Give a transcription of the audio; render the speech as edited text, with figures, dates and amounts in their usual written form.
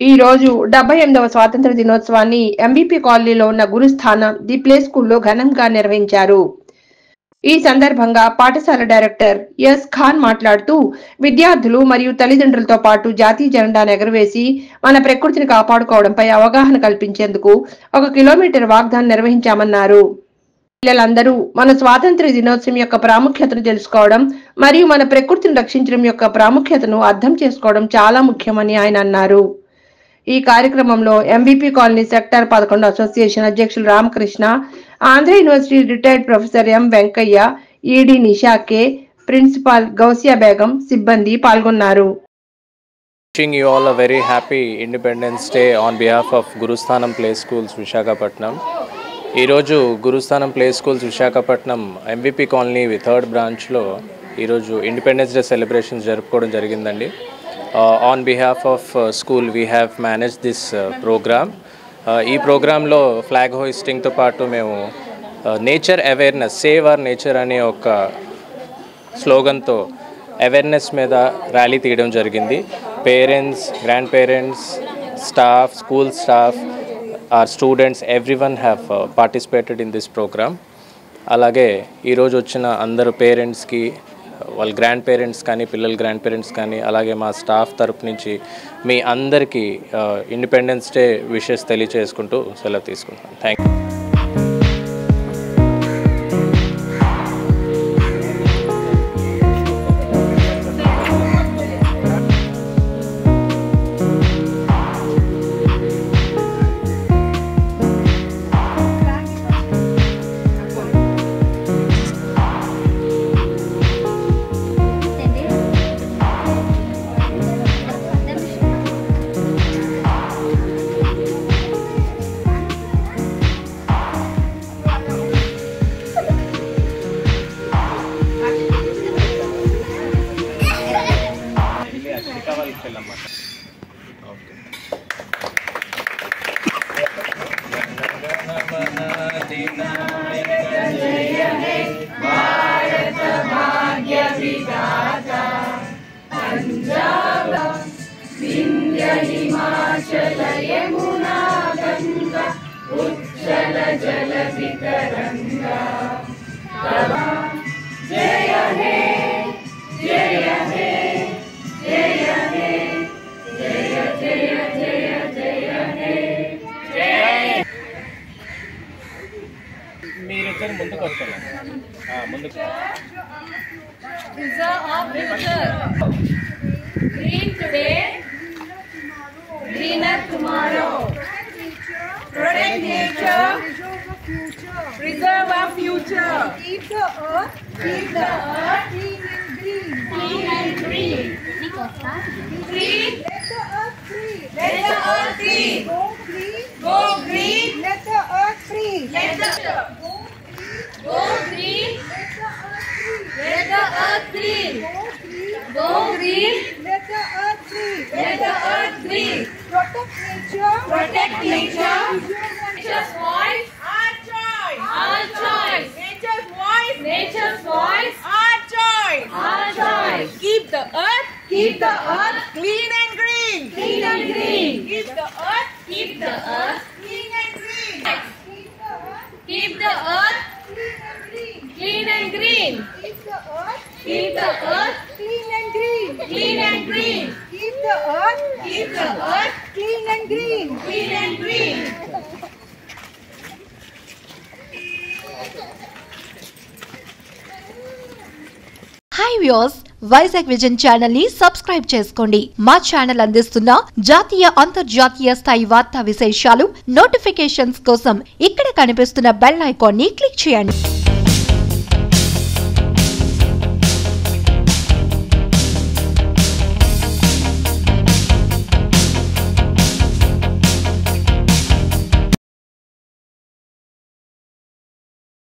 ఈ రోజు 78వ స్వాతంత్ర దినోత్సవాన్ని ఎంబీపీ కాలనీలో ఉన్న గురుస్థానం ది ప్లే స్కూల్లో ఘనంగా నిర్వహించారు. ఈ సందర్భంగా పాఠశాల డైరెక్టర్ ఎస్ ఖాన్ మాట్లాడుతూ విద్యార్థులు మరియు తల్లిదండ్రులతో పాటు జాతీయ జెండాను ఎగురవేసి మన ప్రకృతిని కాపాడుకోవడంపై అవగాహన కల్పించేందుకు 1 కిలోమీటర్ వాక్థాన్ నిర్వహించామన్నారు. పిల్లలందరూ మన స్వాతంత్ర దినోత్సవం యొక్క ప్రాముఖ్యతను తెలుసుకోవడం మరియు మన ప్రకృతిని రక్షించడం యొక్క ప్రాముఖ్యతను అర్థం చేసుకోవడం చాలా ముఖ్యమని ఆయన అన్నారు. ఈ కార్యక్రమంలో ఎంబీపీ కాలనీ సెక్టార్ 11 అసోసియేషన్ అధ్యక్షులు Ramakrishna, Andhra university retired professor M Venkaiah, ED Nisha K, principal Gausia Begum, సిబ్బంది పాల్గొన్నారు. Wishing you all a very happy Independence Day on behalf of Gurusthanam Play Schools Visakhapatnam. ఈరోజు Gurusthanam play schools Visakhapatnam MVP colony 3rd బ్రాంచ్లో ఈరోజు independence day celebrations జరుపుకోవడం జరిగిందండి. On behalf of school we have manage this program. ఈ ప్రోగ్రాంలో flag హోయిస్టింగ్తో పాటు మేము nature awareness, save our nature అనే ఒక స్లోగన్తో అవేర్నెస్ మీద ర్యాలీ తీయడం జరిగింది. Parents, grandparents, staff, school staff, our students, everyone have participated in this program. అలాగే ఈరోజు వచ్చిన అందరు పేరెంట్స్కి, వాళ్ళ గ్రాండ్ పేరెంట్స్ కానీ, పిల్లల గ్రాండ్ పేరెంట్స్ కానీ, అలాగే మా స్టాఫ్ తరపు నుంచి మీ అందరికీ ఇండిపెండెన్స్ డే విషెస్ తెలియచేసుకుంటూ సెలవు తీసుకుంటాను. Thank you. हिमाचल यमुना गंगा उच्चल जल वितरंगा जय हे जय हे जय हे जय जय जय जय हे जय మీరిద్దరు ముందుకు వచ్చారు. ముందుకు preserve our future. Green today, greener tomorrow. Protect nature, preserve our future. Keep the earth clean and green. Green. Let the earth free. Let the earth free. Go green. Go green. Let the earth free. Let the go green. Let the earth free. Let the earth free. Go green. Go green. Let the earth free. Let the earth free. Protect nature. Protect nature. Nature's voice. Our choice. Our choice. Nature's voice. Nature's voice. Our choice. Our choice. Keep the earth. Keep the earth Clean and green. clean and green. Keep the earth. Keep the earth Clean and green. Keep the earth Clean and green. clean and green. Keep the earth Keep the earth clean and green. clean and green. Keep the earth Keep the earth clean and green. clean and green. Hi viewers, Vizag vision channel ని subscribe చేసుకోండి. మా channel అందిస్తున్న జాతీయ అంతర్జాతీయ స్థాయి వార్తా విశేషాలు notifications కోసం ఇక్కడ కనిపిస్తున్న బెల్ ఐకాన్ ని క్లిక్ చేయండి.